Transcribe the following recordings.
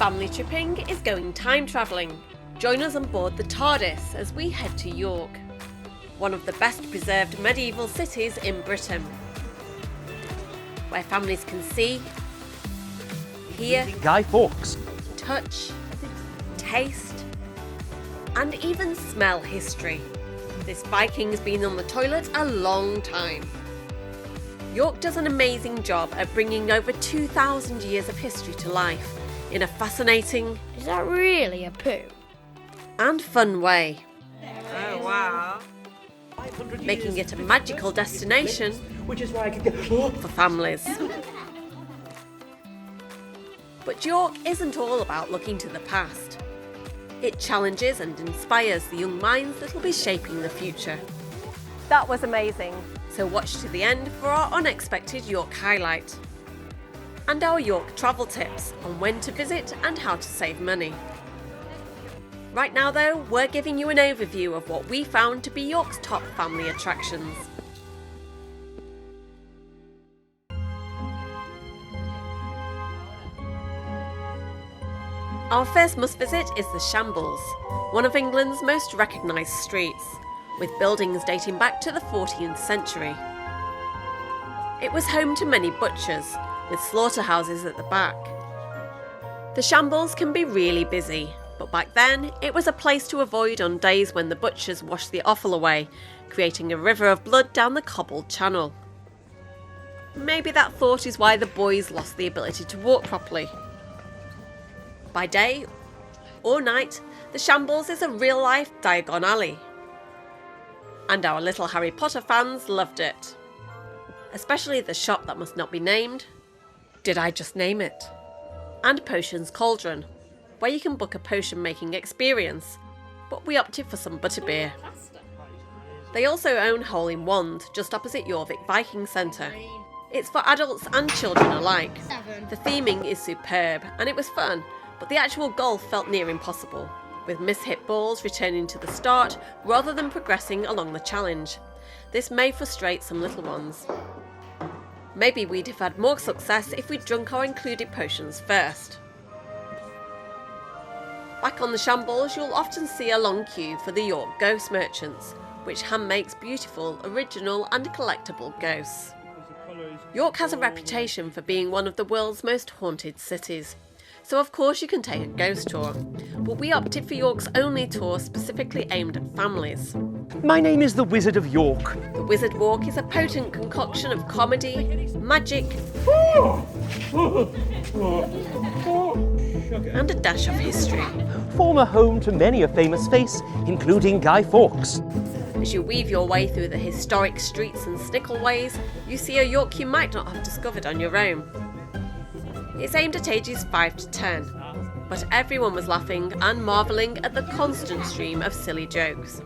Family tripping is going time travelling. Join us on board the TARDIS as we head to York, one of the best preserved medieval cities in Britain, where families can see, hear, Guy Fawkes, touch, taste, and even smell history. This Viking's been on the toilet a long time. York does an amazing job at bringing over 2,000 years of history to life in a fascinating, Is that really a poo? and fun way, Oh, wow. making it a magical destination which is why I could go. for families. But York isn't all about looking to the past. It challenges and inspires the young minds that will be shaping the future. That was amazing. So watch to the end for our unexpected York highlight. And our York travel tips on when to visit and how to save money. Right now though, we're giving you an overview of what we found to be York's top family attractions. Our first must visit is the Shambles, one of England's most recognised streets, with buildings dating back to the 14th century. It was home to many butchers, with slaughterhouses at the back. The Shambles can be really busy, but back then it was a place to avoid on days when the butchers washed the offal away, creating a river of blood down the cobbled channel. Maybe that thought is why the boys lost the ability to walk properly. By day or night, the Shambles is a real-life Diagon Alley. And our little Harry Potter fans loved it. Especially the shop that must not be named. Did I just name it? And Potions Cauldron, where you can book a potion making experience, but we opted for some butterbeer. They also own Hole in Wand, just opposite Jorvik Viking Centre. It's for adults and children alike. The theming is superb, and it was fun, but the actual golf felt near impossible, with mishit balls returning to the start rather than progressing along the challenge. This may frustrate some little ones. Maybe we'd have had more success if we'd drunk our included potions first. Back on the Shambles, you'll often see a long queue for the York Ghost Merchants, which hand makes beautiful, original and collectible ghosts. York has a reputation for being one of the world's most haunted cities, so of course you can take a ghost tour, but we opted for York's only tour specifically aimed at families. My name is the Wizard of York. The Wizard Walk is a potent concoction of comedy, magic, and a dash of history. Former home to many a famous face, including Guy Fawkes. As you weave your way through the historic streets and stickleways, you see a York you might not have discovered on your own. It's aimed at ages 5 to 10, but everyone was laughing and marvelling at the constant stream of silly jokes.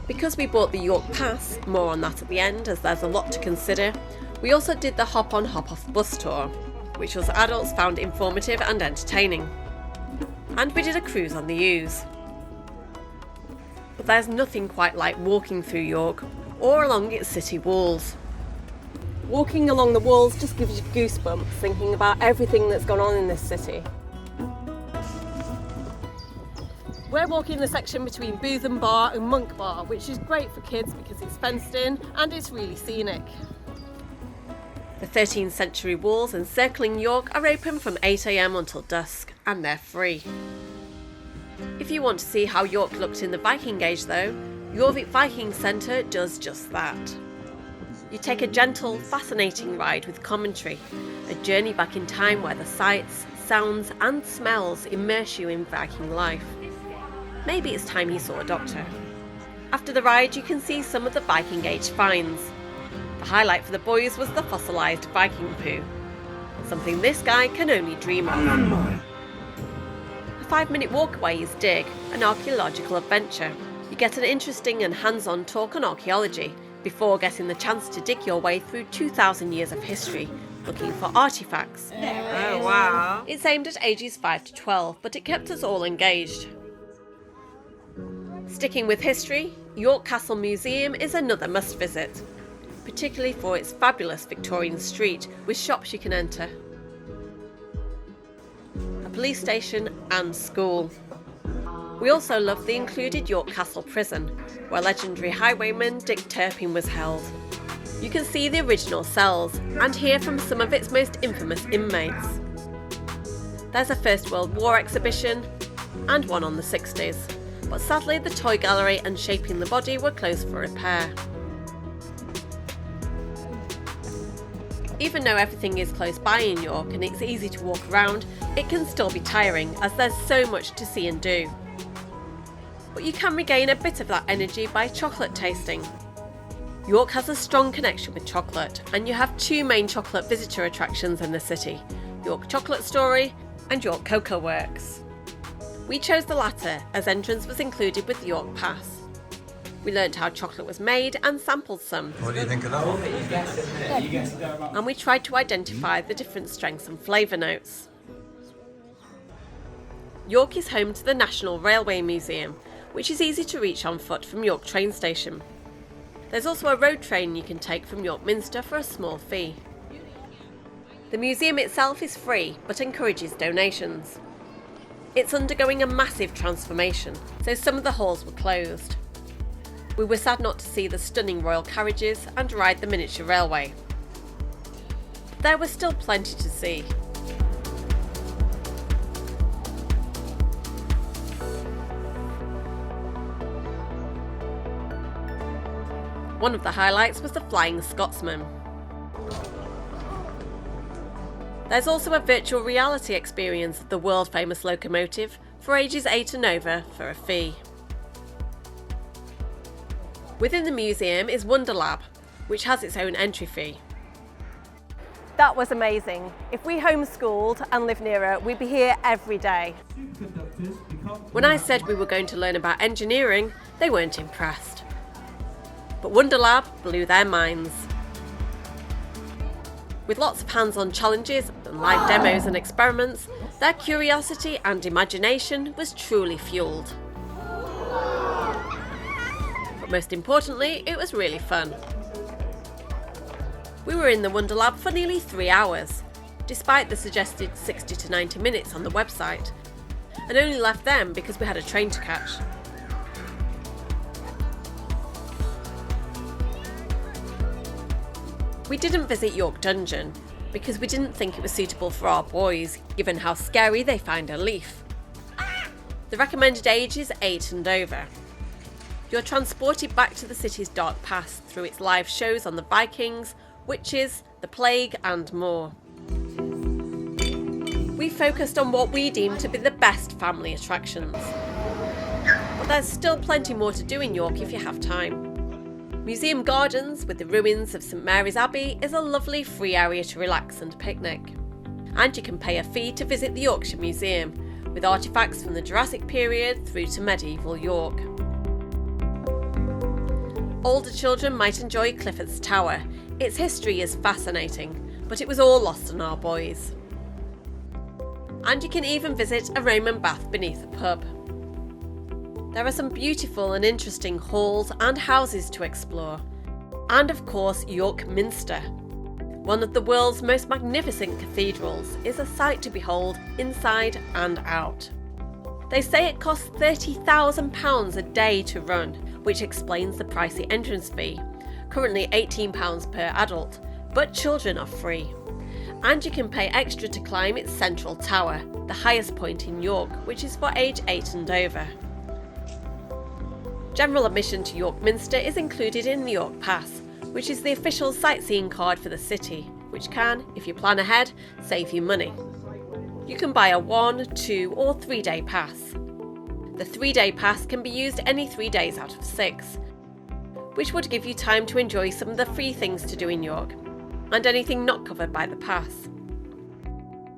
Because we bought the York Pass, more on that at the end as there's a lot to consider, we also did the hop on hop off bus tour, which us adults found informative and entertaining. And we did a cruise on the Ouse. But there's nothing quite like walking through York or along its city walls. Walking along the walls just gives you goosebumps thinking about everything that's gone on in this city. We're walking the section between Booth and Bar and Monk Bar, which is great for kids because it's fenced in and it's really scenic. The 13th century walls encircling York are open from 8 AM until dusk, and they're free. If you want to see how York looked in the Viking Age though, Jorvik Viking Centre does just that. You take a gentle, fascinating ride with commentary, a journey back in time where the sights, sounds and smells immerse you in Viking life. Maybe it's time he saw a doctor. After the ride you can see some of the Viking Age finds. The highlight for the boys was the fossilised Viking poo, something this guy can only dream of. A 5-minute walk away is Dig, an archaeological adventure. You get an interesting and hands-on talk on archaeology, before getting the chance to dig your way through 2,000 years of history, looking for artefacts. Oh, wow. It's aimed at ages 5 to 12, but it kept us all engaged. Sticking with history, York Castle Museum is another must visit. particularly for its fabulous Victorian street with shops you can enter, a police station and school. We also love the included York Castle prison, where legendary highwayman Dick Turpin was held. You can see the original cells and hear from some of its most infamous inmates. There's a First World War exhibition and one on the 60s, but sadly the toy gallery and Shaping the Body were closed for repair. Even though everything is close by in York and it's easy to walk around, it can still be tiring as there's so much to see and do. But you can regain a bit of that energy by chocolate tasting. York has a strong connection with chocolate, and you have two main chocolate visitor attractions in the city, York Chocolate Story and York Cocoa Works. We chose the latter as entrance was included with the York Pass. We learnt how chocolate was made and sampled some. What do you think of that one? And we tried to identify the different strengths and flavour notes. York is home to the National Railway Museum, which is easy to reach on foot from York train station. There's also a road train you can take from York Minster for a small fee. The museum itself is free but encourages donations. It's undergoing a massive transformation, so some of the halls were closed. We were sad not to see the stunning royal carriages and ride the miniature railway. But there was still plenty to see. One of the highlights was the Flying Scotsman. There's also a virtual reality experience of the world famous locomotive for ages 8 and over for a fee. Within the museum is Wonderlab, which has its own entry fee. That was amazing. If we homeschooled and lived nearer, we'd be here every day. When I said we were going to learn about engineering, they weren't impressed. But Wonderlab blew their minds. With lots of hands-on challenges and live demos and experiments, their curiosity and imagination was truly fueled. But most importantly, it was really fun. We were in the Wonderlab for nearly 3 hours, despite the suggested 60 to 90 minutes on the website, and only left them because we had a train to catch. We didn't visit York Dungeon because we didn't think it was suitable for our boys, given how scary they find a leaf. The recommended age is 8 and over. You're transported back to the city's dark past through its live shows on the Vikings, witches, the plague and more. We focused on what we deemed to be the best family attractions. But there's still plenty more to do in York if you have time. Museum Gardens, with the ruins of St Mary's Abbey, is a lovely free area to relax and picnic. And you can pay a fee to visit the Yorkshire Museum, with artefacts from the Jurassic period through to medieval York. Older children might enjoy Clifford's Tower. Its history is fascinating, but it was all lost on our boys. And you can even visit a Roman bath beneath a pub. There are some beautiful and interesting halls and houses to explore. And of course, York Minster. One of the world's most magnificent cathedrals is a sight to behold inside and out. They say it costs £30,000 a day to run, which explains the pricey entrance fee, currently £18 per adult, but children are free. And you can pay extra to climb its central tower, the highest point in York, which is for age 8 and over. General admission to York Minster is included in the York Pass, which is the official sightseeing card for the city, which can, if you plan ahead, save you money. You can buy a 1, 2 or 3 day pass. The 3-day pass can be used any 3 days out of 6, which would give you time to enjoy some of the free things to do in York, and anything not covered by the pass.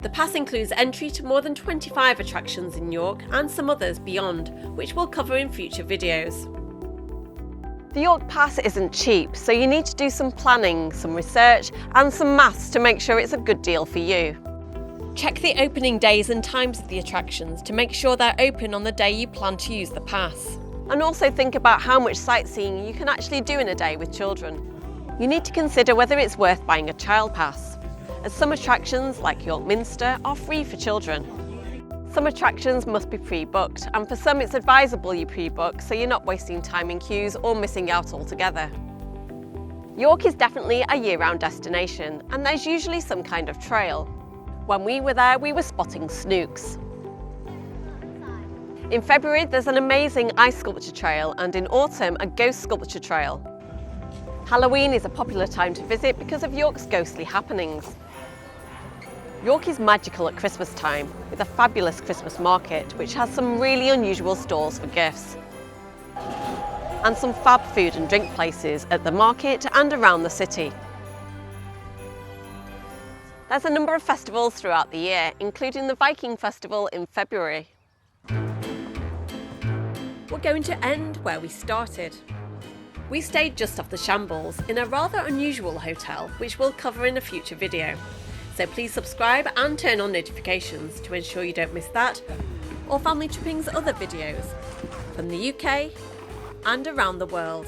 The pass includes entry to more than 25 attractions in York and some others beyond, which we'll cover in future videos. The York Pass isn't cheap, so you need to do some planning, some research and some maths to make sure it's a good deal for you. Check the opening days and times of the attractions to make sure they're open on the day you plan to use the pass. And also think about how much sightseeing you can actually do in a day with children. You need to consider whether it's worth buying a child pass, as some attractions like York Minster are free for children. Some attractions must be pre-booked, and for some it's advisable you pre-book so you're not wasting time in queues or missing out altogether. York is definitely a year-round destination, and there's usually some kind of trail. When we were there, we were spotting snooks. In February, there's an amazing ice sculpture trail, and in autumn, a ghost sculpture trail. Halloween is a popular time to visit because of York's ghostly happenings. York is magical at Christmas time, with a fabulous Christmas market, which has some really unusual stalls for gifts. And some fab food and drink places at the market and around the city. There's a number of festivals throughout the year, including the Viking festival in February. We're going to end where we started. We stayed just off the Shambles in a rather unusual hotel, which we'll cover in a future video. So please subscribe and turn on notifications to ensure you don't miss that, or Family Tripping's other videos from the UK and around the world.